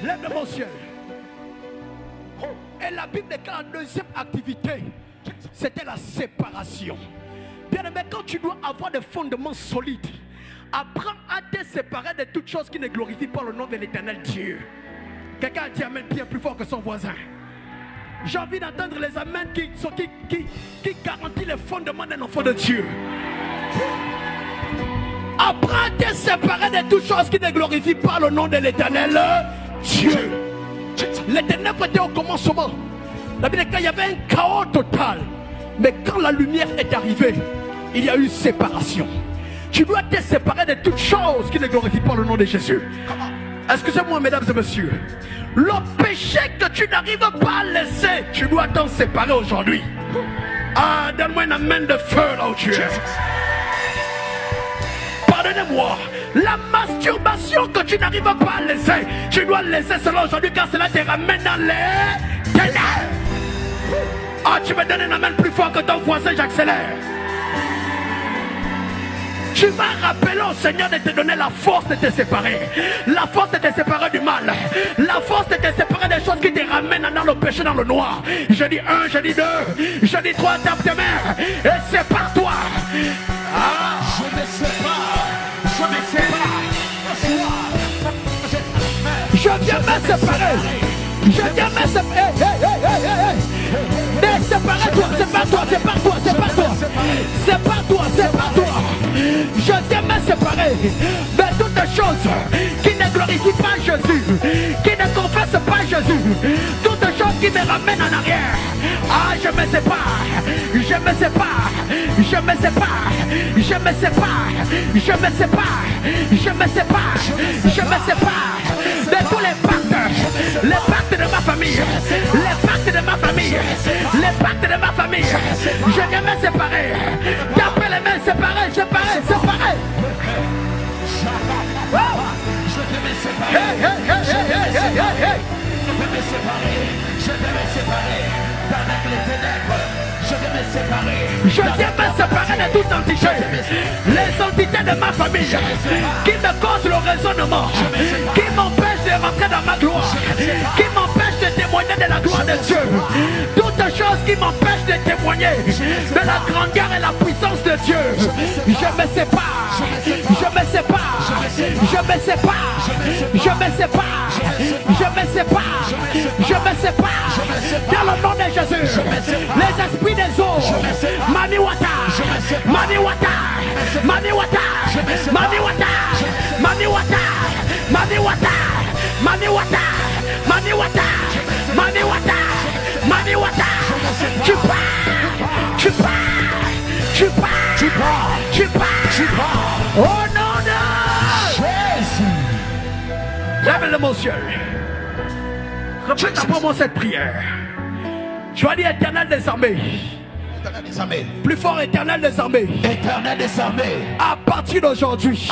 Lève le mon ciel. Et la Bible déclare la deuxième activité, c'était la séparation. Bien aimé, quand tu dois avoir des fondements solides, apprends à te séparer de toutes choses qui ne glorifient pas le nom de l'Éternel Dieu. Quelqu'un a dit amen bien plus fort que son voisin. J'ai envie d'entendre les amens qui garantissent les fondements d'un enfant de Dieu. Apprends à te séparer de toutes choses qui ne glorifient pas le nom de l'Éternel Dieu. Les ténèbres étaient au commencement. La Bible dit qu'il y avait un chaos total. Mais quand la lumière est arrivée, il y a eu séparation. Tu dois te séparer de toutes choses qui ne glorifient pas le nom de Jésus. Excusez-moi, mesdames et messieurs. Le péché que tu n'arrives pas à laisser, tu dois t'en séparer aujourd'hui. Ah, donne-moi une amène de feu là où tu es. Pardonnez-moi. La masturbation que tu n'arrives pas à laisser, tu dois laisser cela aujourd'hui car cela te ramène dans les ténèbres. Ah, tu me donnes une amène plus fort que ton voisin, j'accélère. Tu vas rappeler au Seigneur de te donner la force de te séparer. La force de te séparer du mal. La force de te séparer des choses qui te ramènent dans le péché, dans le noir. Je dis 1, je dis 2, je dis 3, tape tes mains et sépare-toi. Ah. Je me sépare. Je me sépare. Je viens me séparer. Je viens me séparer. Sépare-toi, sépare-toi, sépare-toi, sépare-toi. Sépare-toi, sépare-toi. Je viens me séparer de toutes les choses qui ne glorifient pas Jésus, qui ne confessent pas Jésus, toutes les choses qui me ramènent en arrière. Ah, je me sépare, je me sépare, je me sépare, je me sépare, je me sépare, je me sépare, je me sépare de tous les pactes de ma famille, les pactes de ma famille, les pactes de ma famille. Je viens me séparer. Tapez les mains, séparer, séparer, séparer. Je vais me séparer. Hey, hey, hey, hey, hey, hey, hey. Je vais me séparer. Je vais me séparer d'avec les ténèbres. Je vais me séparer. Je viens me séparer de toute entité. Les entités de ma famille qui me causent le raisonnement, qui m'empêchent de rentrer dans ma gloire, qui m'empêchent de témoigner de la gloire de Dieu. Toutes choses qui m'empêchent de témoigner de la grandeur et la puissance de Dieu. Je me sépare. Je me sépare. Je me sépare. Je me sépare. Je me sépare. Je me sépare. Dans le nom de Jésus. Les esprits des eaux. Maniwata. Maniwata. Maniwata. Maniwata. Maniwata. Maniwata. Maniwata. Maniwata. Maniwata. Maniwata. Tu pars. Tu pars. Tu pars. Tu pars. Tu pars. Tu pars. Au nom de Jésus. lève le mon ciel. Répète après moi cette prière. Tu vas dire Éternel des armées. Éternel des armées. Plus fort, Éternel des armées. Éternel des armées. À partir d'aujourd'hui,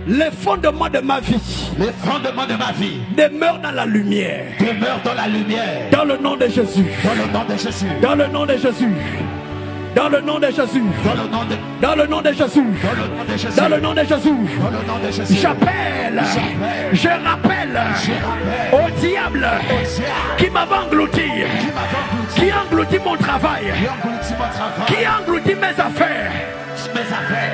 les fondements de ma vie, Les fondements de ma vie demeurent dans la lumière. demeurent dans la lumière. Dans le nom de Jésus. Dans le nom de Jésus. Dans le nom de Jésus. Dans le nom de Jésus. Dans le nom de Dans le nom de Jésus. Dans le nom de Jésus. Dans le nom de Jésus. Dans le nom de Jésus. J'appelle, je rappelle au diable qui m'avait englouti, qui engloutit mon travail, qui engloutit mes affaires.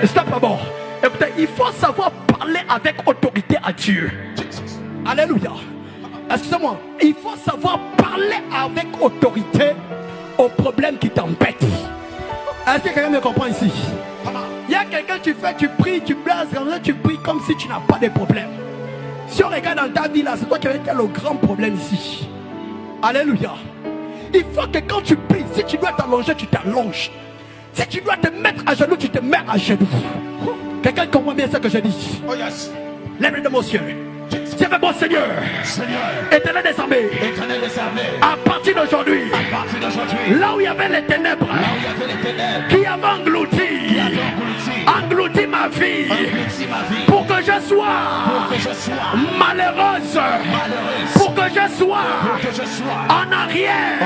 Stop d'abord. Écoutez, il faut savoir parler avec autorité à Dieu. Alléluia. Excusez-moi. Il faut savoir parler avec autorité aux problèmes qui t'embêtent. Est-ce que quelqu'un me comprend ici? Il y a quelqu'un, tu pries, tu blases, tu pries comme si tu n'as pas de problème. Si on regarde dans ta vie là, c'est toi qui as le grand problème ici. Alléluia. Il faut que quand tu pries, si tu dois t'allonger, tu t'allonges. Si tu dois te mettre à genoux, tu te mets à genoux. Quelqu'un comprend bien ce que je dis? Oh yes. Lève de mon ciel. C'est fait, mon Seigneur. Éternel des armées. Éternel des armées. À partir d'aujourd'hui, À partir d'aujourd'hui, là où il y avait les ténèbres, là où il y avait les ténèbres, qui avaient englouti ma vie, englouti ma vie, pour que je sois que je sois malheureuse, malheureuse, pour que je sois que je sois en arrière,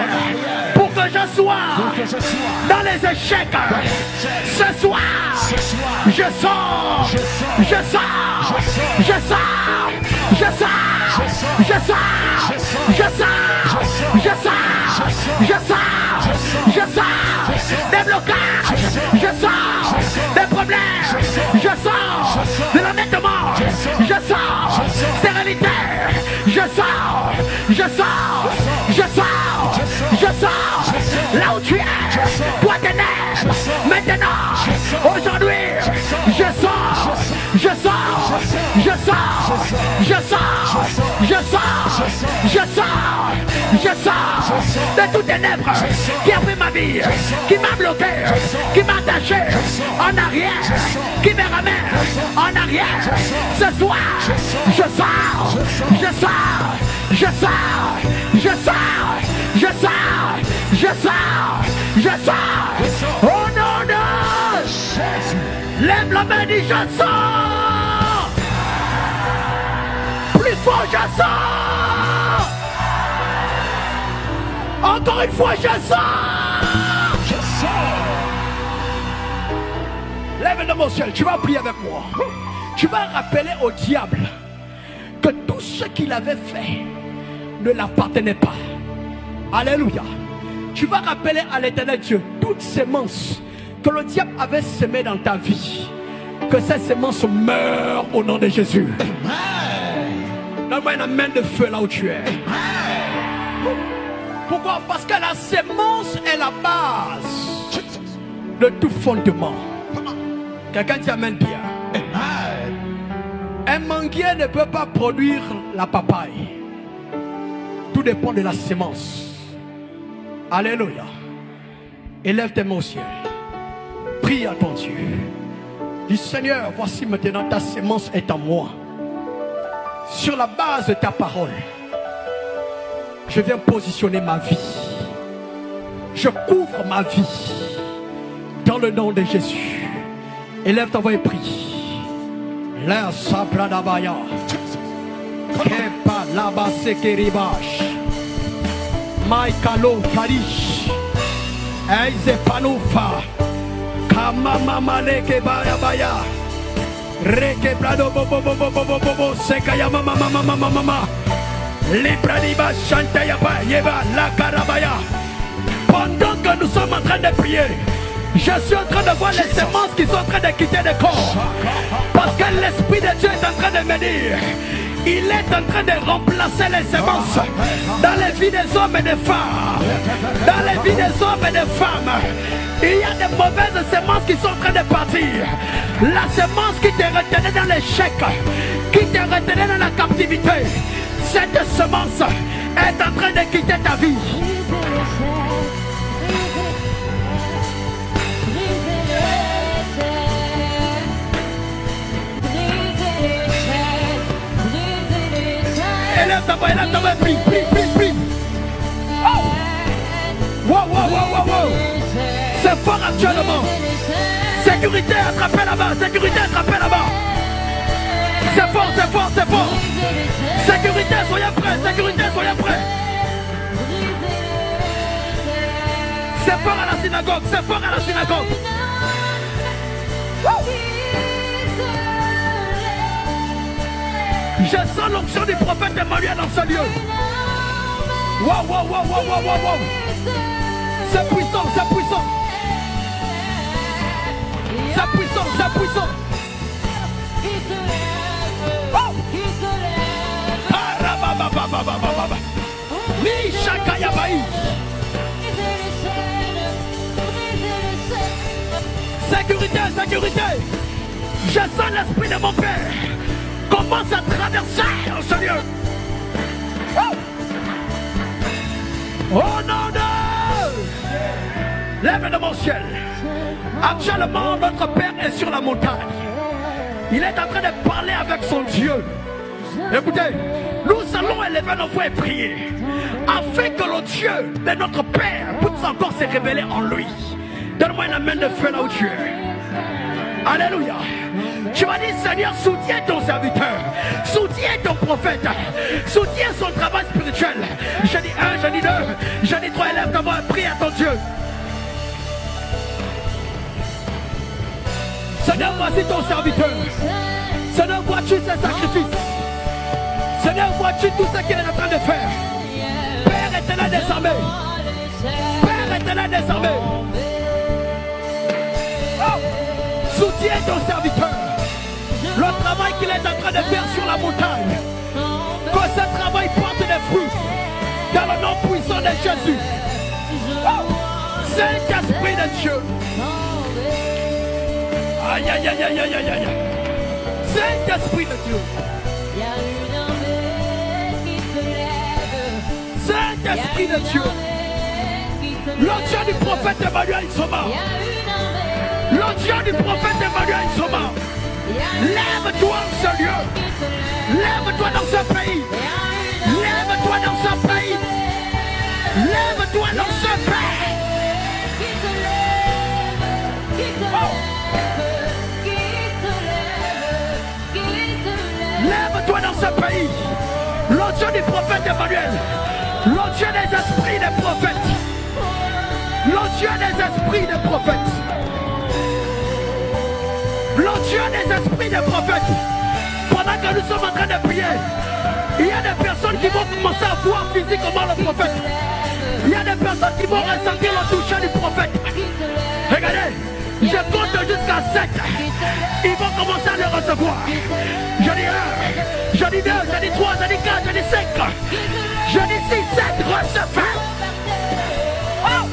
pour que je sois que je sois dans les échecs. Ce soir, je sors, je sors, je sors, je sors, je sors, je sors, je sors, je sors, je sors, je sors des blocages, je sors des problèmes, je sors de l'endettement, je sors stérilité, je sors, je sors, je sors, je sors là où tu es, toi ténèbres, maintenant, aujourd'hui, je sors, je sors, je sors, je sors, je sors, je sors, je sors de toutes ténèbres qui a pris ma vie, qui m'a bloqué, qui m'a attaché en arrière, qui me ramène en arrière. Ce soir, je sors, je sors, je sors, je sors, je sors, je sors, je sors. Oh non, non, lève la main, dis je sors. Plus fort, je sors. Encore une fois, je sors. Je sors. Lève dans mon ciel, tu vas prier avec moi. Tu vas rappeler au diable que tout ce qu'il avait fait ne l'appartenait pas. Alléluia. Tu vas rappeler à l'éternel Dieu toutes semences que le diable avait semées dans ta vie. Que ces semences meurent au nom de Jésus. Donne-moi une main de feu là où tu es. Pourquoi? Parce que la semence est la base de tout fondement. Quelqu'un dit amen bien. Un manguier ne peut pas produire la papaye. Tout dépend de la semence. Alléluia. Élève tes mains au ciel. Prie à ton Dieu. Dis Seigneur, voici maintenant ta semence est en moi. Sur la base de ta parole, je viens positionner ma vie. Je couvre ma vie dans le nom de Jésus. Élève ta voix et prie. La sabradabaya. Kepa laba sekeribash. Maikalo karish. Eize panufa. Kama maleke baya baya. Reke brado bobo bobo bobo bobo sekaya mama mama mama mama. Libradiba chantaya ba yeba la karabaya. Pendant que nous sommes en train de prier, je suis en train de voir les semences qui sont en train de quitter le corps. Parce que l'Esprit de Dieu est en train de me dire, il est en train de remplacer les semences dans les vies des hommes et des femmes. Dans les vies des hommes et des femmes, il y a de mauvaises semences qui sont en train de partir. La semence qui te retenait dans l'échec, qui te retenait dans la captivité, cette semence est en train de quitter ta vie. Élève ta main, prie, prie, prie, prie. Wow, wow, wow, wow, wow. C'est fort actuellement. Sécurité, attrapez là-bas. Sécurité, attrapez là-bas. C'est fort, c'est fort, c'est fort. Sécurité, soyez prêts. Sécurité, soyez prêts. C'est fort à la synagogue. C'est fort à la synagogue. Je sens l'onction du prophète Emmanuel dans ce lieu. Waouh, waouh, waouh, waouh, waouh, waouh. C'est puissant, c'est puissant. C'est puissant, c'est puissant. Sécurité, sécurité. Je sens l'esprit de mon Père commence à traverser en ce lieu. Oh non, non. Lève de mon ciel. Actuellement, notre Père est sur la montagne. Il est en train de parler avec son Dieu. Écoutez, nous allons élever nos voix et prier afin que le Dieu de notre Père puisse encore se révéler en lui. Donne-moi une main de feu là où tu es. Alléluia. Tu vas dire, Seigneur, soutiens ton serviteur, soutiens ton prophète, soutiens son travail spirituel. Je dis 1, je dis 2, je dis 3, élève ta voix, prie à ton Dieu. Seigneur, voici ton serviteur. Seigneur, vois-tu ses sacrifices. Seigneur, vois-tu tout ce qu'il est en train de faire? Père éternel des armées. Père éternel des armées. Oh. Soutiens ton serviteur. Le travail qu'il est en train de faire sur la montagne. Que ce travail porte des fruits. Dans le nom puissant de Jésus. Oh. Saint-Esprit de Dieu. Aïe, aïe, aïe, aïe, aïe, aïe, aïe. Saint-Esprit de Dieu. Saint-Esprit de Dieu. Le Dieu du prophète Emmanuel Soma. Le Dieu du prophète Emmanuel Soma. Lève-toi en ce lieu. Lève-toi dans ce pays. Lève-toi dans ce pays. Lève-toi dans ce pays. Oh. Lève-toi dans ce pays. Le Dieu du prophète Emmanuel. Le Dieu des esprits des prophètes. Le Dieu des esprits des prophètes. Le Dieu des esprits des prophètes. Pendant que nous sommes en train de prier, il y a des personnes qui vont commencer à voir physiquement le prophète. Il y a des personnes qui vont ressentir le toucher du prophète. Regardez, je compte jusqu'à 7. Ils vont commencer à le recevoir. Je dis 1, je dis 2, je dis 3, je dis 4, je dis 5. Je dis 6, 7, recevez. Oh.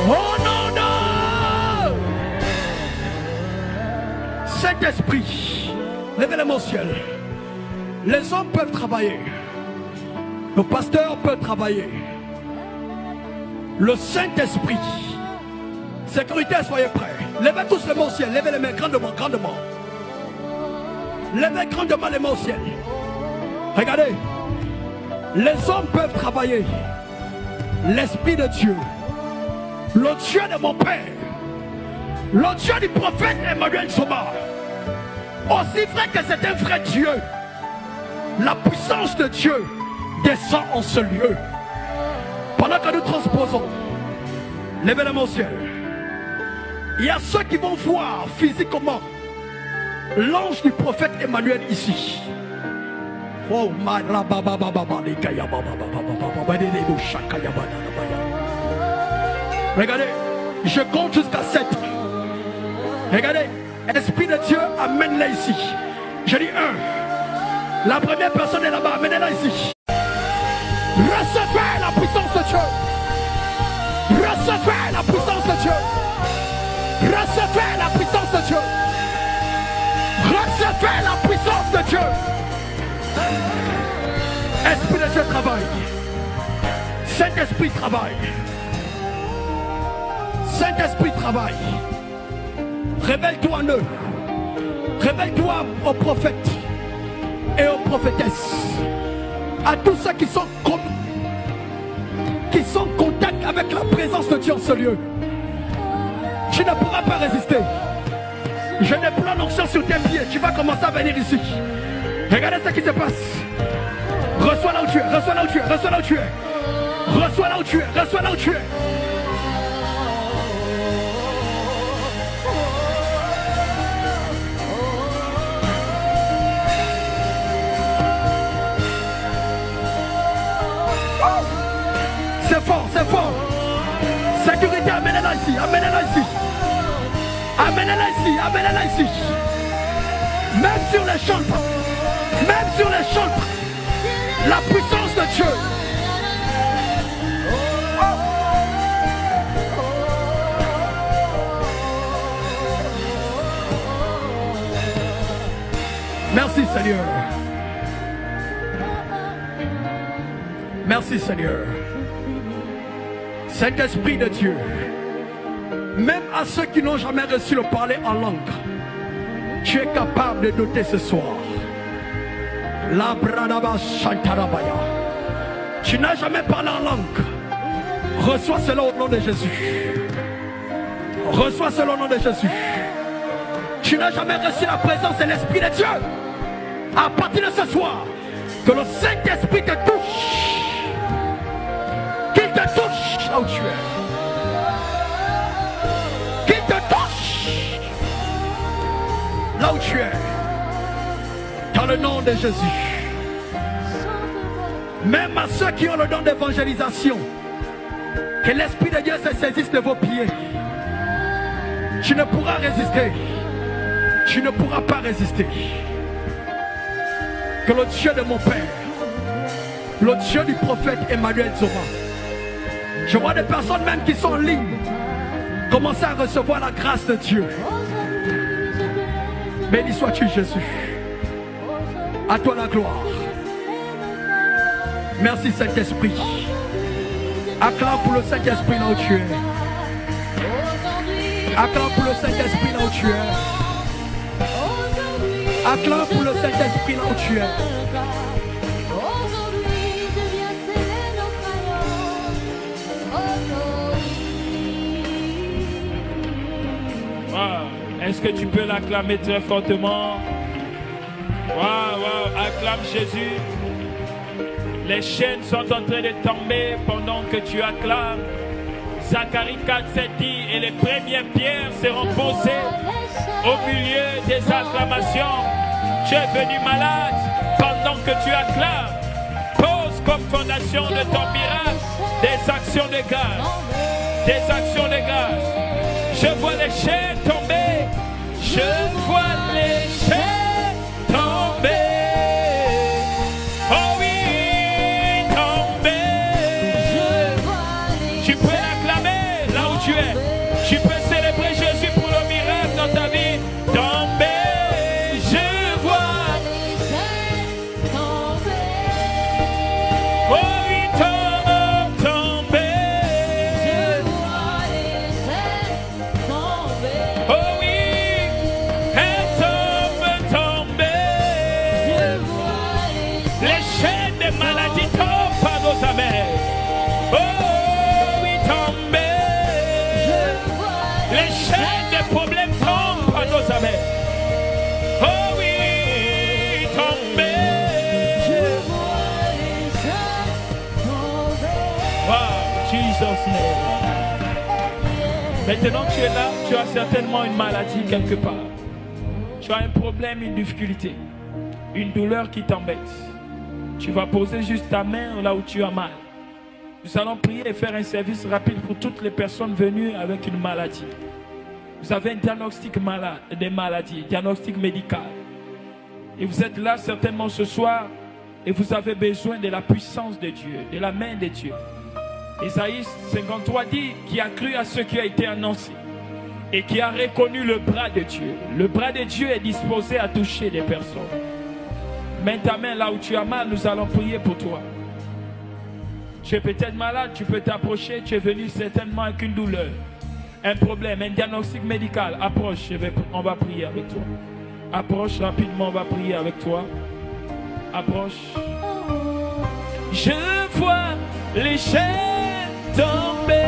Oh non, non. Saint-Esprit, levez-le mon ciel. Les hommes peuvent travailler. Le pasteur peut travailler. Le Saint-Esprit. Sécurité, soyez prêts. Levez tous les mains au ciel. Levez les mains grandement, grandement. Levez grandement les mains au ciel. Regardez. Les hommes peuvent travailler. L'Esprit de Dieu. Le Dieu de mon Père. Le Dieu du prophète Emmanuel Soma. Aussi vrai que c'est un vrai Dieu. La puissance de Dieu descend en ce lieu. Pendant que nous transposons, levez les mains au ciel. Il y a ceux qui vont voir physiquement l'ange du prophète Emmanuel ici. Oh, regardez, je compte jusqu'à 7. Regardez, Esprit de Dieu, amène-les ici. Je dis 1. La première personne est là-bas, amenez-la ici. Recevez la puissance de Dieu. Recevez la puissance de Dieu. Recevez la puissance de Dieu. Recevez la puissance de Dieu. Esprit de Dieu travaille. Saint-Esprit travaille. Saint-Esprit travaille. Révèle-toi en eux. Révèle-toi aux prophètes et aux prophétesses. À tous ceux qui sont en contact avec la présence de Dieu en ce lieu. Tu ne pourras pas résister. Je déploie l'onction sur tes pieds. Tu vas commencer à venir ici. Regardez ce qui se passe. Reçois là où tu es. Reçois là où tu es. Reçois là où tu es. Reçois là où tu es. Reçois là où tu es. C'est fort, c'est fort. Sécurité, amenez-la ici, amenez-la ici. Amenez-la ici, amenez-la ici. Même sur les chantres, même sur les chantres, la puissance de Dieu. Merci Seigneur. Merci Seigneur. Saint-Esprit de Dieu, même à ceux qui n'ont jamais reçu le parler en langue, tu es capable de doter ce soir. La Bradaba Shantarabaya. Tu n'as jamais parlé en langue. Reçois cela au nom de Jésus. Reçois cela au nom de Jésus. Tu n'as jamais reçu la présence de l'Esprit de Dieu. À partir de ce soir, que le Saint-Esprit te touche. Qu'il te touche là où tu es. Qu'il te touche es. Dans le nom de Jésus. Même à ceux qui ont le don d'évangélisation, que l'Esprit de Dieu se saisisse de vos pieds. Tu ne pourras résister. Tu ne pourras pas résister. Que le Dieu de mon Père, le Dieu du prophète Emmanuel Zoma, je vois des personnes même qui sont en ligne commencer à recevoir la grâce de Dieu. Béni sois-tu Jésus. À toi la gloire. Merci Saint-Esprit. Acclame pour le Saint-Esprit là où tu es. Acclame pour le Saint-Esprit là où tu es. Acclame pour le Saint-Esprit là où tu es. Wow. Est-ce que tu peux l'acclamer très fortement? Waouh, acclame Jésus. Les chaînes sont en train de tomber pendant que tu acclames. Zacharie 4:7 dit, et les premières pierres seront posées au milieu des acclamations. Tu es venu malade pendant que tu acclames. Pose comme fondation de ton miracle des actions de grâce. Des actions de grâce. Je vois les chaînes tomber. Je vois les chaînes tomber. Oh oui, tomber. Tu peux l'acclamer là où tu es. Tu peux célébrer Jésus pour le miracle dans ta vie. Tomber. Je vois les chaînes tomber. Oh oui, tomber. Je vois les chaînes tomber. Oh oui. Les chaînes de maladie tombent par nos amers. Oh oui, tomber. Les chaînes de problèmes tombent par nos amers. Oh oui, tomber. Wow, Jesus name. Maintenant que tu es là, tu as certainement une maladie quelque part. Tu as un problème, une difficulté, une douleur qui t'embête. Tu vas poser juste ta main là où tu as mal. Nous allons prier et faire un service rapide pour toutes les personnes venues avec une maladie. Vous avez un diagnostic des maladies, diagnostic médical. Et vous êtes là certainement ce soir et vous avez besoin de la puissance de Dieu, de la main de Dieu. Ésaïe 53 dit qui a cru à ce qui a été annoncé et qui a reconnu le bras de Dieu. Le bras de Dieu est disposé à toucher des personnes. Mets ta main là où tu as mal, nous allons prier pour toi. Tu es peut-être malade, tu peux t'approcher, tu es venu certainement avec une douleur, un problème, un diagnostic médical. Approche, on va prier avec toi. Approche rapidement, on va prier avec toi. Approche. Je vois les chaînes tomber.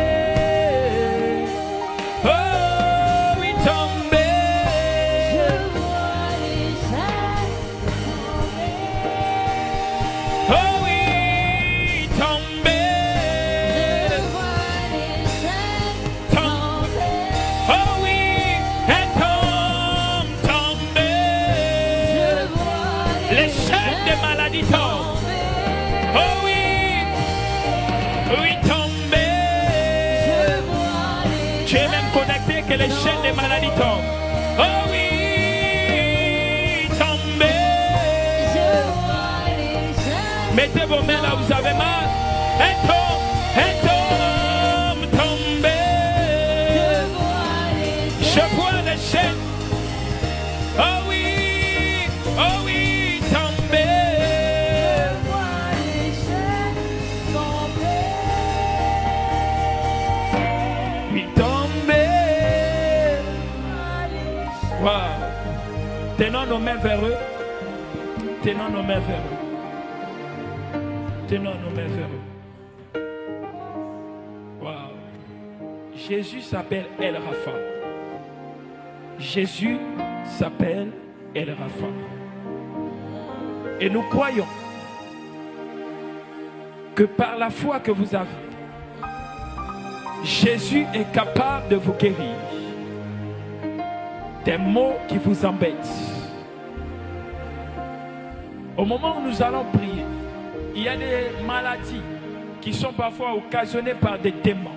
Que les chaînes des maladies tombent. Oh oui, tombez. Mettez vos mains là où vous avez mal. Et tombe, tombez. Je vois les chaînes. Oh oui, tombez. Oui, tombez. Wow. Tenons nos mains vers eux. Tenons nos mains vers eux. Tenons nos mains vers eux. Wow. Jésus s'appelle El Rapha. Jésus s'appelle El Rapha. Et nous croyons que par la foi que vous avez, Jésus est capable de vous guérir des maux qui vous embêtent, Au moment où nous allons prier, il y a des maladies qui sont parfois occasionnées par des démons.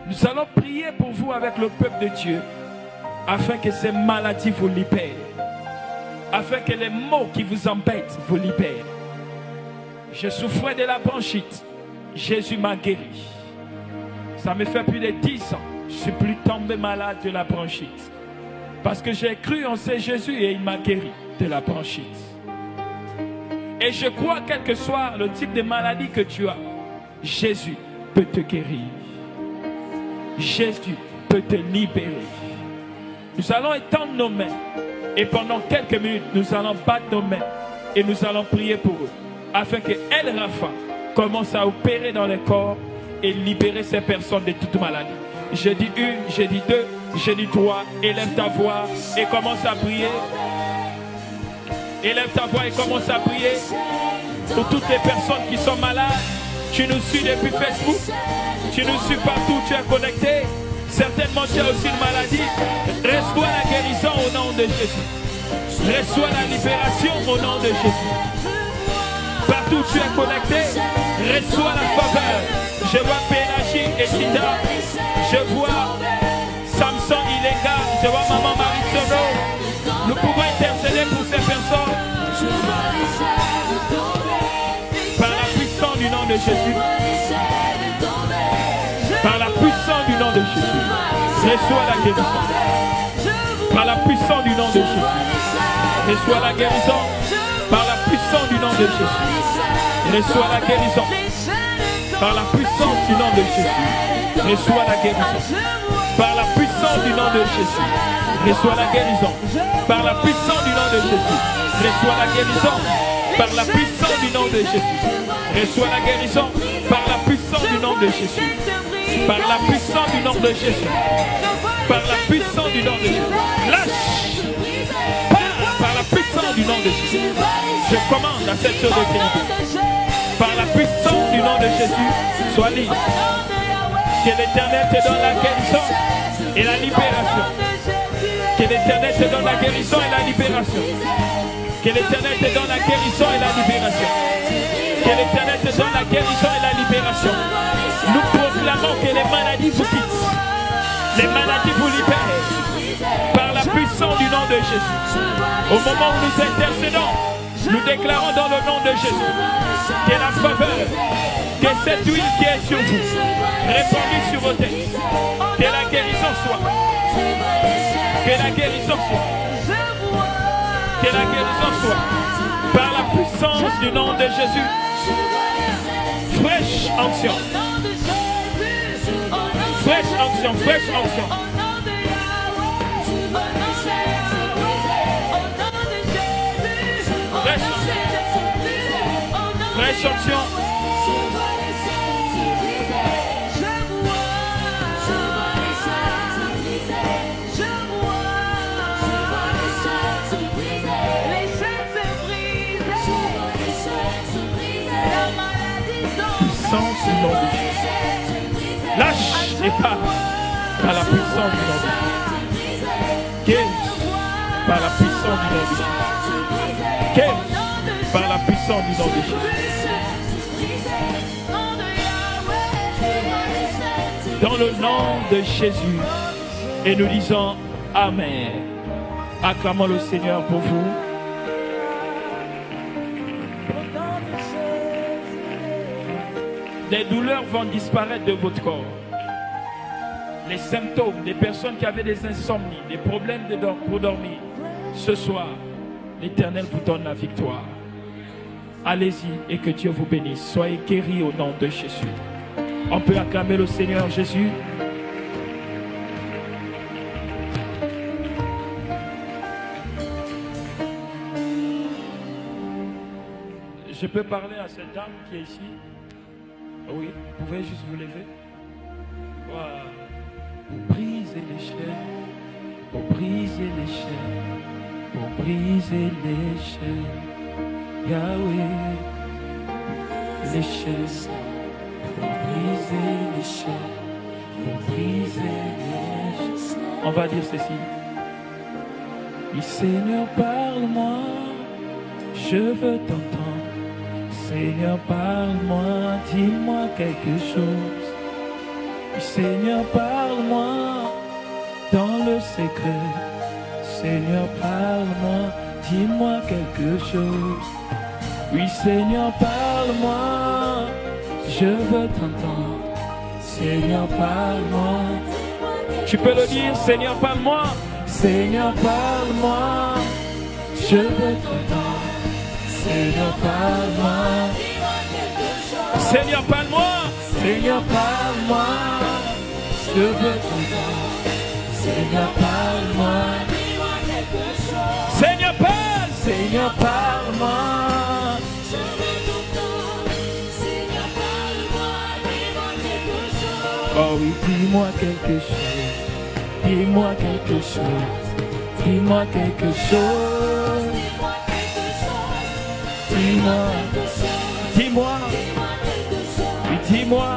Nous allons prier pour vous avec le peuple de Dieu, afin que ces maladies vous libèrent, afin que les maux qui vous embêtent vous libèrent. Je souffrais de la bronchite, Jésus m'a guéri. Ça me fait plus de 10 ans, je ne suis plus tombé malade de la bronchite. Parce que j'ai cru en ce Jésus et il m'a guéri de la bronchite. Et je crois, quel que soit le type de maladie que tu as, Jésus peut te guérir. Jésus peut te libérer. Nous allons étendre nos mains et pendant quelques minutes, nous allons battre nos mains et nous allons prier pour eux, afin que El Rapha commence à opérer dans les corps et libérer ces personnes de toute maladie. Je dis une, je dis deux, je dis trois. Élève ta voix et commence à prier. Élève ta voix et commence à prier pour toutes les personnes qui sont malades. Tu nous suis depuis Facebook, tu nous suis partout, tu es connecté. Certainement tu as aussi une maladie. Reçois la guérison au nom de Jésus. Reçois la libération au nom de Jésus. Partout tu es connecté, reçois la faveur. Je vois Pénagie et Sida. Je vois Samson Ilenga. Je vois Maman Marie Sono. Nous pouvons intercéder pour ces personnes. Par la puissance du nom de Jésus. Par la puissance du nom de Jésus. Reçois la guérison. Par la puissance du nom de Jésus. Reçois la guérison. Par la puissance du nom de Jésus. Reçois la guérison. Par la puissance du nom de Jésus. Reçois la guérison. Par la puissance du nom de Jésus. Reçois la guérison. Par la puissance du nom de Jésus. Reçois la guérison. Par la puissance du nom de Jésus. Reçois la guérison. Par la puissance du nom de Jésus. Par la puissance du nom de Jésus. Par la puissance du nom de Jésus. Lâche. Par la puissance du nom de Jésus. Je commande à cette chose de guérison. Par la puissance du nom de Jésus, sois libre. Que l'Éternel te donne la guérison et la libération. Que l'Éternel te donne la guérison et la libération. Que l'Éternel te donne la guérison et la libération. Que l'Éternel te donne la guérison et la libération. Nous proclamons que les maladies vous quittent. Les maladies vous libèrent. Par la puissance du nom de Jésus. Au moment où nous intercédons, nous déclarons dans le nom de Jésus que la faveur, que cette huile qui est sur vous, répandue sur vos têtes, que la guérison soit. Que la guérison soit. Que la guérison soit. Par la puissance du nom de Jésus. Fraîche onction. Fraîche onction, fraîche onction. Fraîche onction. Puissance du nom de Jésus. Lâche et pars par la puissance du nom de Jésus. Guéris par la puissance du nom de Jésus. Guéris par la puissance du nom de Jésus. Dans le nom de Jésus. Et nous disons Amen. Acclamons le Seigneur pour vous. Des douleurs vont disparaître de votre corps. Les symptômes des personnes qui avaient des insomnies, des problèmes pour dormir. Ce soir, l'Éternel vous donne la victoire. Allez-y et que Dieu vous bénisse. Soyez guéris au nom de Jésus. On peut acclamer le Seigneur Jésus. Je peux parler à cette dame qui est ici? Oui, vous pouvez juste vous lever. Voilà. Pour briser les chaînes, pour briser les chaînes, pour briser les chaînes, Yahweh, les chaînes, pour briser les chaînes, pour briser les chaînes. On va dire ceci. Oui, Seigneur, parle-moi, je veux t'entendre. Seigneur, parle-moi, dis-moi quelque chose. Seigneur, parle-moi dans le secret. Seigneur, parle-moi, dis-moi quelque chose. Oui, Seigneur, parle-moi, je veux t'entendre. Seigneur, parle-moi. Tu peux le dire, Seigneur, parle-moi. Seigneur, parle-moi, je veux t'entendre. Seigneur, parle-moi. Seigneur, parle-moi. Seigneur, parle-moi, je veux t'entendre. Seigneur, parle-moi. Seigneur, parle. Seigneur, parle-moi. Je veux t'entendre. Seigneur, parle-moi, dis-moi quelque chose. Oh oui, dis-moi quelque chose. Dis-moi quelque chose. Dis-moi quelque chose. Dis-moi. Dis-moi. Oui, dis-moi.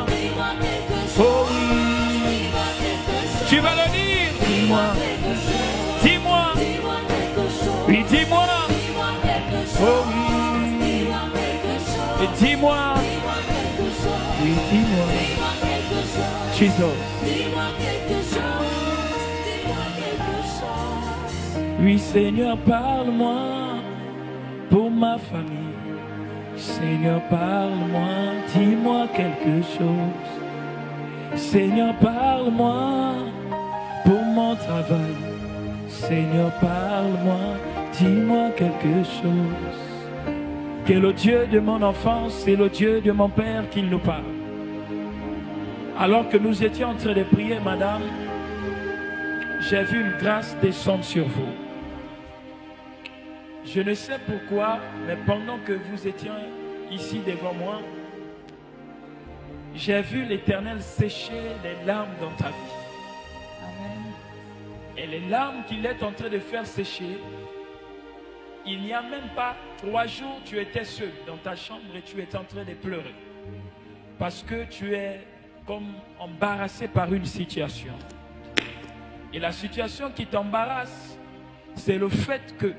Oh oui. Tu vas le dire. Dis-moi. Dis-moi. Oui, dis-moi. Oh oui. Et dis-moi. Oui, dis-moi. Jesus. Oui, Seigneur, parle-moi pour ma famille. Seigneur, parle-moi, dis-moi quelque chose. Seigneur, parle-moi pour mon travail. Seigneur, parle-moi, dis-moi quelque chose. Que le Dieu de mon enfance et le Dieu de mon père qu'il nous parle. Alors que nous étions en train de prier, madame, j'ai vu une grâce descendre sur vous. Je ne sais pourquoi, mais pendant que vous étiez ici devant moi, j'ai vu l'Éternel sécher les larmes dans ta vie. Amen. Et les larmes qu'il est en train de faire sécher, il n'y a même pas 3 jours, tu étais seul dans ta chambre et tu étais en train de pleurer. Parce que tu es comme embarrassé par une situation. Et la situation qui t'embarrasse, c'est le fait que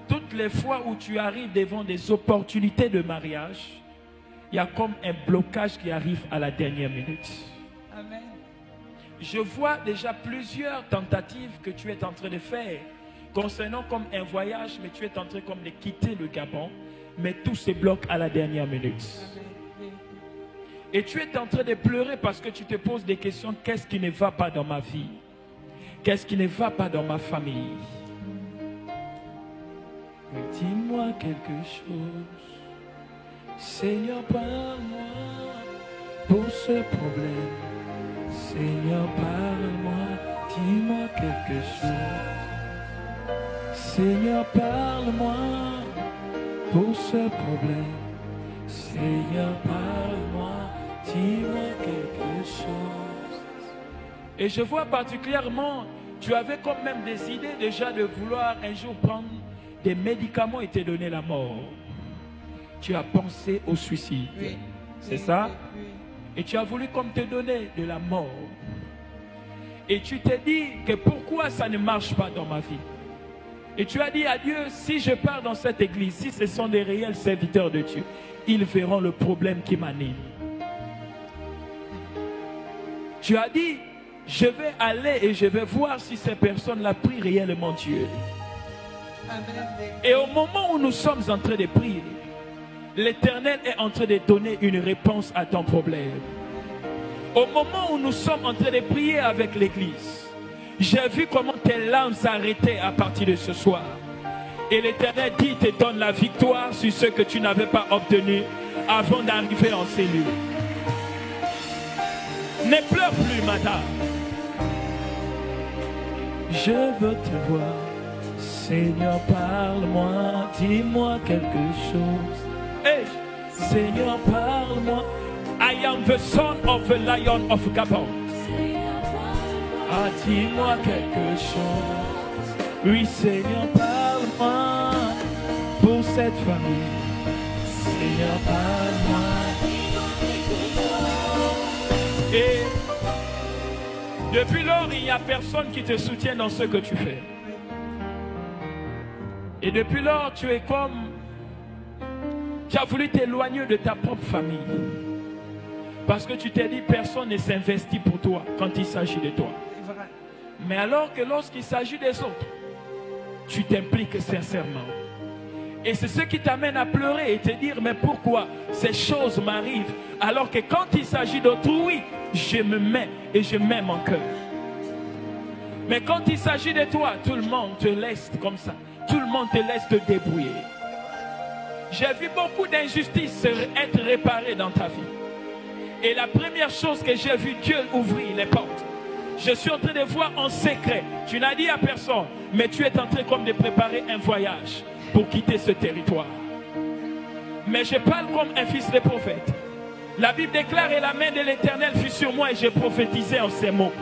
toutes les fois où tu arrives devant des opportunités de mariage, il y a comme un blocage qui arrive à la dernière minute. Amen. Je vois déjà plusieurs tentatives que tu es en train de faire concernant comme un voyage, mais tu es en train comme de quitter le Gabon, mais tout se bloque à la dernière minute. Amen. Et tu es en train de pleurer parce que tu te poses des questions. Qu'est-ce qui ne va pas dans ma vie? Qu'est-ce qui ne va pas dans ma famille? Mais dis-moi quelque chose. Seigneur, parle-moi pour ce problème. Seigneur, parle-moi, dis-moi quelque chose. Seigneur, parle-moi pour ce problème. Seigneur, parle-moi, dis-moi quelque chose. Et je vois particulièrement, tu avais quand même des idées déjà de vouloir un jour prendre des médicaments et te donner la mort. Tu as pensé au suicide. Oui. C'est Oui, ça? oui, oui. Et tu as voulu comme te donner de la mort. Et tu t'es dit que pourquoi ça ne marche pas dans ma vie. Et tu as dit à Dieu, si je pars dans cette église, si ce sont des réels serviteurs de Dieu, ils verront le problème qui m'anime. Tu as dit, je vais aller et je vais voir si ces personnes-là prient réellement Dieu. Amen. Et au moment où nous sommes en train de prier, l'Éternel est en train de donner une réponse à ton problème. Au moment où nous sommes en train de prier avec l'église, j'ai vu comment tes larmes s'arrêtaient à partir de ce soir. Et l'Éternel dit, te donne la victoire sur ce que tu n'avais pas obtenu avant d'arriver en cellule. Ne pleure plus, madame. Je veux te voir. Seigneur, parle-moi, dis-moi quelque chose. Hey, Seigneur, parle-moi. I am the son of the lion of Gabon. Ah, dis-moi quelque chose. Oui, Seigneur, parle-moi pour cette famille. Seigneur, parle-moi. Et depuis lors, il n'y a personne qui te soutient dans ce que tu fais. Et depuis lors, tu es comme Tu as voulu t'éloigner de ta propre famille. Parce que tu t'es dit, personne ne s'investit pour toi quand il s'agit de toi. Mais alors que lorsqu'il s'agit des autres, tu t'impliques sincèrement. Et c'est ce qui t'amène à pleurer et te dire, mais pourquoi ces choses m'arrivent alors que quand il s'agit d'autrui, je me mets et je mets mon cœur. Mais quand il s'agit de toi, tout le monde te laisse comme ça. Tout le monde te laisse te débrouiller. J'ai vu beaucoup d'injustices être réparées dans ta vie. Et la première chose que j'ai vu Dieu ouvrir les portes. Je suis en train de voir en secret. Tu n'as dit à personne, mais tu es en train comme de préparer un voyage pour quitter ce territoire. Mais je parle comme un fils de prophète. La Bible déclare, et la main de l'Éternel fut sur moi et je prophétisais en ces mots.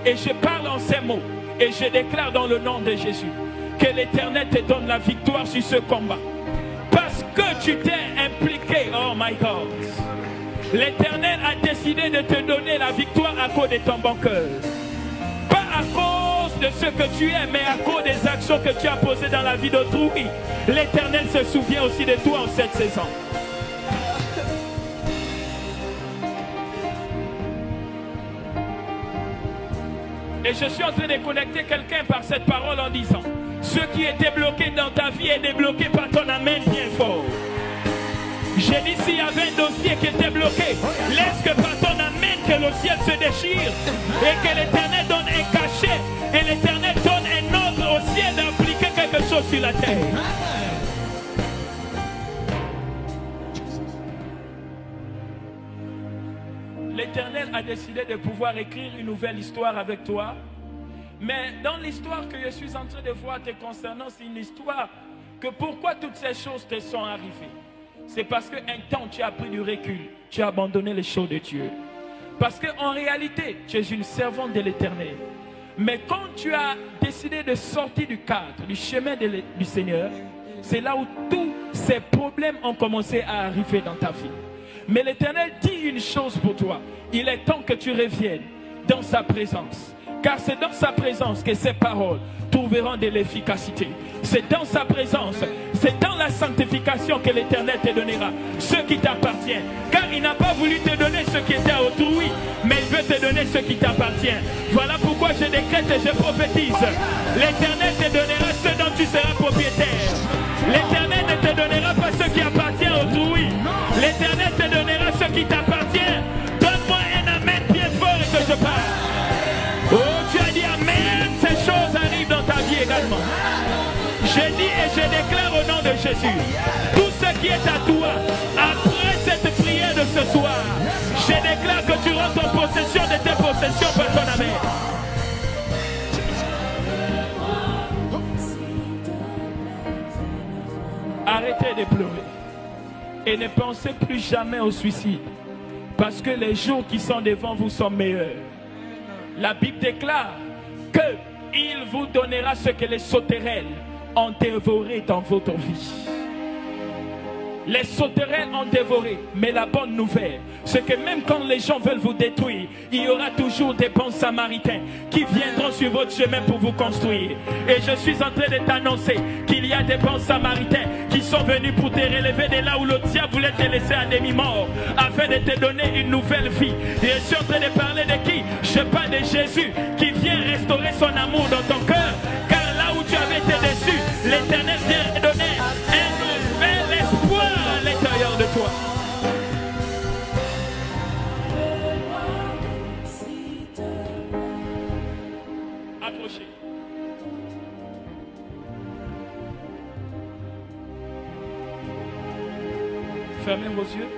Et je parle en ces mots. Et je déclare dans le nom de Jésus que l'Éternel te donne la victoire sur ce combat. Parce que tu t'es impliqué, oh my God. L'Éternel a décidé de te donner la victoire à cause de ton bon cœur. Pas à cause de ce que tu es, mais à cause des actions que tu as posées dans la vie d'autrui. L'Éternel se souvient aussi de toi en cette saison. Et je suis en train de connecter quelqu'un par cette parole en disant, ce qui était bloqué dans ta vie est débloqué par ton amen bien fort. J'ai dit, s'il y avait un dossier qui était bloqué, laisse que par ton amen que le ciel se déchire et que l'Éternel donne un cachet et l'Éternel donne un ordre au ciel d'appliquer quelque chose sur la terre. L'Éternel a décidé de pouvoir écrire une nouvelle histoire avec toi. Mais dans l'histoire que je suis en train de voir te concernant, c'est une histoire que pourquoi toutes ces choses te sont arrivées. C'est parce qu'un temps tu as pris du recul, tu as abandonné les choses de Dieu. Parce qu'en réalité, tu es une servante de l'Éternel. Mais quand tu as décidé de sortir du cadre, du chemin du Seigneur, c'est là où tous ces problèmes ont commencé à arriver dans ta vie. Mais l'Éternel dit une chose pour toi. Il est temps que tu reviennes dans sa présence. Car c'est dans sa présence que ces paroles trouveront de l'efficacité. C'est dans sa présence, c'est dans la sanctification que l'Éternel te donnera ce qui t'appartient. Car il n'a pas voulu te donner ce qui était à autrui, mais il veut te donner ce qui t'appartient. Voilà pourquoi je décrète et je prophétise. L'Éternel te donnera ce dont tu seras propriétaire. L'Éternel ne te donnera pas ce qui appartient à autrui. L'Éternel te donnera ce qui t'appartient. Donne-moi un amen bien fort et que je parle. Oh, tu as dit amen, ces choses arrivent dans ta vie également. Je dis et je déclare au nom de Jésus, tout ce qui est à toi, après cette prière de ce soir, je déclare que tu rentres en possession de tes possessions par ton amen. Arrêtez de pleurer et ne pensez plus jamais au suicide, parce que les jours qui sont devant vous sont meilleurs. La Bible déclare qu'il vous donnera ce que les sauterelles ont dévoré dans votre vie. Les sauterelles ont dévoré, mais la bonne nouvelle, c'est que même quand les gens veulent vous détruire, il y aura toujours des bons samaritains qui viendront sur votre chemin pour vous construire. Et je suis en train de t'annoncer qu'il y a des bons samaritains qui sont venus pour te relever de là où le diable voulait te laisser à demi-mort, afin de te donner une nouvelle vie. Et je suis en train de parler de qui? Je parle de Jésus qui vient restaurer son amour dans ton cœur. Car là où tu avais été déçu, l'Éternel vient donner un nouvel espoir à l'intérieur de toi. Approchez. Fermez vos yeux.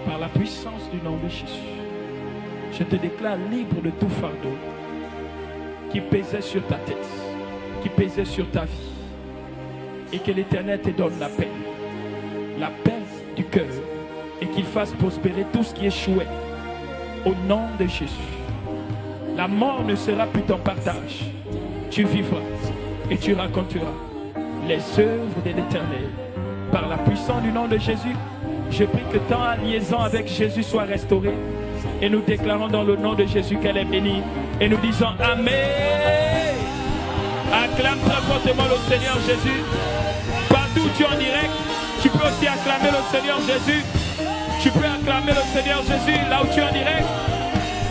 Par la puissance du nom de Jésus, je te déclare libre de tout fardeau qui pesait sur ta tête, qui pesait sur ta vie. Et que l'Éternel te donne la paix du cœur, et qu'il fasse prospérer tout ce qui échouait. Au nom de Jésus, la mort ne sera plus ton partage. Tu vivras et tu raconteras les œuvres de l'Éternel. Par la puissance du nom de Jésus, je prie que ta liaison avec Jésus soit restaurée. Et nous déclarons dans le nom de Jésus qu'elle est bénie. Et nous disons Amen. Acclame très fortement le Seigneur Jésus. Partout où tu es en direct, tu peux aussi acclamer le Seigneur Jésus. Tu peux acclamer le Seigneur Jésus là où tu es en direct.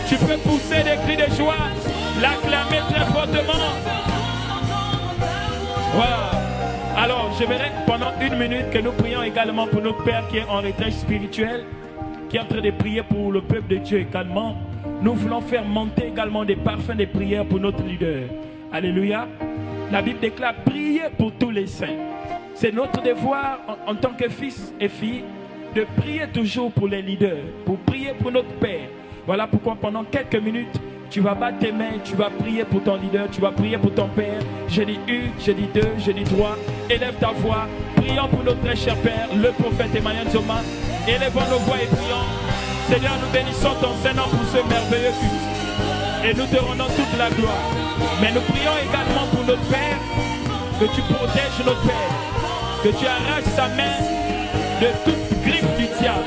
Tu peux pousser des cris de joie, l'acclamer très fortement. Voilà. Alors, j'aimerais pendant 1 minute que nous prions également pour notre Père qui est en retraite spirituelle, qui est en train de prier pour le peuple de Dieu également. Nous voulons faire monter également des parfums de prière pour notre leader. Alléluia. La Bible déclare prier pour tous les saints. C'est notre devoir en tant que fils et filles de prier toujours pour les leaders, pour prier pour notre Père. Voilà pourquoi pendant quelques minutes, tu vas battre tes mains, tu vas prier pour ton leader, tu vas prier pour ton Père. Je dis 1, je dis 2, je dis 3. Élève ta voix. Prions pour notre très cher Père, le prophète Emmanuel Zoma. Élevons nos voix et prions. Seigneur, nous bénissons ton Saint-Nom pour ce merveilleux culte. Et nous te rendons toute la gloire. Mais nous prions également pour notre Père, que tu protèges notre Père, que tu arraches sa main de toute griffe du diable.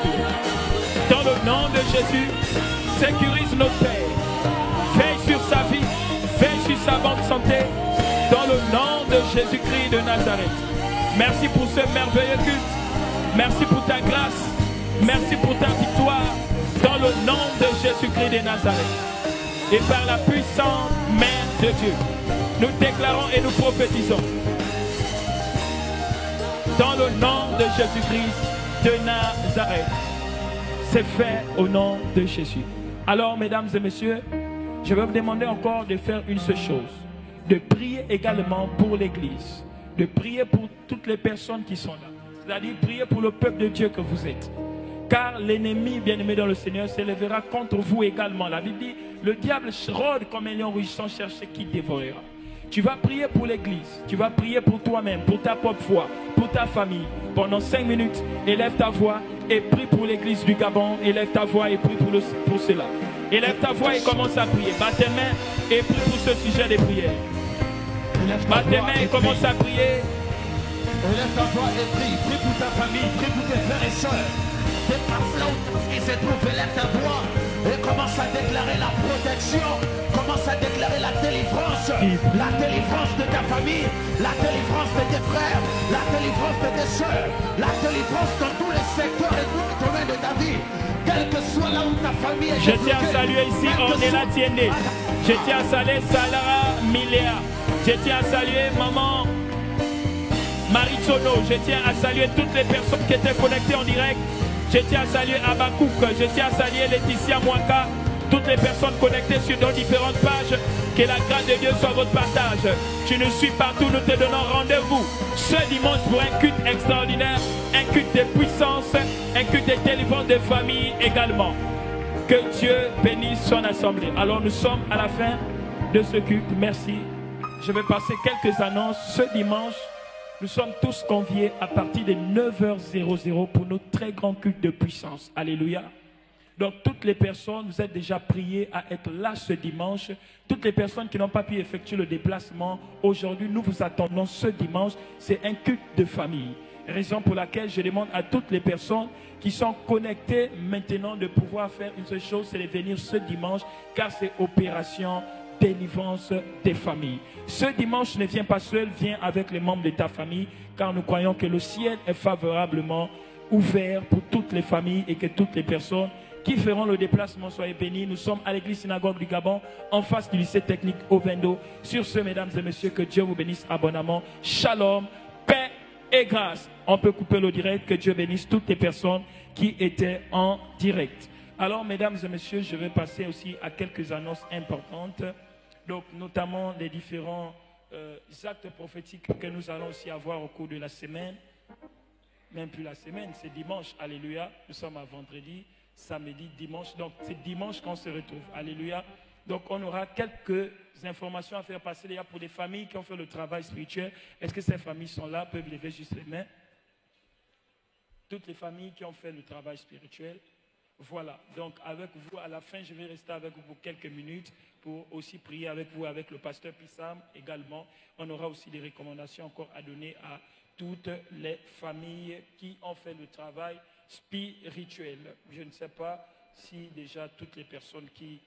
Dans le nom de Jésus, sécurise notre Père. Veille sur sa vie, veille sur sa bonne santé, dans le nom de Jésus-Christ de Nazareth. Merci pour ce merveilleux culte. Merci pour ta grâce. Merci pour ta victoire, dans le nom de Jésus-Christ de Nazareth. Et par la puissante main de Dieu, nous déclarons et nous prophétisons. Dans le nom de Jésus-Christ de Nazareth. C'est fait au nom de Jésus. Alors, mesdames et messieurs, je vais vous demander encore de faire une seule chose. De prier également pour l'Église. De prier pour toutes les personnes qui sont là. C'est-à-dire prier pour le peuple de Dieu que vous êtes. Car l'ennemi, bien-aimé dans le Seigneur, s'élèvera contre vous également. La Bible dit, le diable rôde comme un lion rugissant, chercher qui dévorera. Tu vas prier pour l'Église. Tu vas prier pour toi-même, pour ta propre foi, pour ta famille. Pendant 5 minutes, élève ta voix et prie pour l'Église du Gabon. Élève ta voix et prie pour cela. Élève ta voix et commence à prier. Bats tes mains et prie pour ce sujet de prière. Bats tes mains et commence à prier. Élève ta voix et prie. Prie pour ta famille, prie pour tes frères et sœurs. T'es pas là et c'est trouvé, élève ta voix et commence à déclarer la protection. Commence à déclarer la délivrance de ta famille, la délivrance de tes frères, la délivrance de tes soeurs, la délivrance dans tous les secteurs et tous les domaines de ta vie, quel que soit là où ta famille est. Je tiens à saluer ici Ornella Tiende. Je tiens à saluer Salara Milea. Je tiens à saluer maman Marie Tsono. Je tiens à saluer toutes les personnes qui étaient connectées en direct. Je tiens à saluer Abakouk. Je tiens à saluer Laetitia Mwaka. Toutes les personnes connectées sur nos différentes pages, que la grâce de Dieu soit votre partage. Tu nous suis partout, nous te donnons rendez-vous ce dimanche pour un culte extraordinaire, un culte de puissance, un culte de délivrance de famille également. Que Dieu bénisse son assemblée. Alors nous sommes à la fin de ce culte. Merci. Je vais passer quelques annonces. Ce dimanche, nous sommes tous conviés à partir de 9h00 pour notre très grand culte de puissance. Alléluia. Donc toutes les personnes, vous êtes déjà priées à être là ce dimanche. Toutes les personnes qui n'ont pas pu effectuer le déplacement, aujourd'hui nous vous attendons ce dimanche. C'est un culte de famille. Raison pour laquelle je demande à toutes les personnes qui sont connectées maintenant de pouvoir faire une seule chose, c'est de venir ce dimanche, car c'est opération délivrance des familles. Ce dimanche ne viens pas seul, viens avec les membres de ta famille, car nous croyons que le ciel est favorablement ouvert pour toutes les familles et que toutes les personnes qui feront le déplacement, soyez bénis. Nous sommes à l'église synagogue du Gabon, en face du lycée technique Ovendo. Sur ce, mesdames et messieurs, que Dieu vous bénisse abondamment. Shalom, paix et grâce. On peut couper le direct. Que Dieu bénisse toutes les personnes qui étaient en direct. Alors, mesdames et messieurs, je vais passer aussi à quelques annonces importantes. Donc, notamment les différents actes prophétiques que nous allons aussi avoir au cours de la semaine. Même plus la semaine, c'est dimanche. Alléluia. Nous sommes à vendredi. Samedi, dimanche. Donc, c'est dimanche qu'on se retrouve. Alléluia. Donc, on aura quelques informations à faire passer là pour les familles qui ont fait le travail spirituel. Est-ce que ces familles sont là? Peuvent lever juste les mains. Toutes les familles qui ont fait le travail spirituel. Voilà. Donc, avec vous, à la fin, je vais rester avec vous pour quelques minutes pour aussi prier avec vous, avec le pasteur Pissam également. On aura aussi des recommandations encore à donner à toutes les familles qui ont fait le travail spirituel. Je ne sais pas si déjà toutes les personnes qui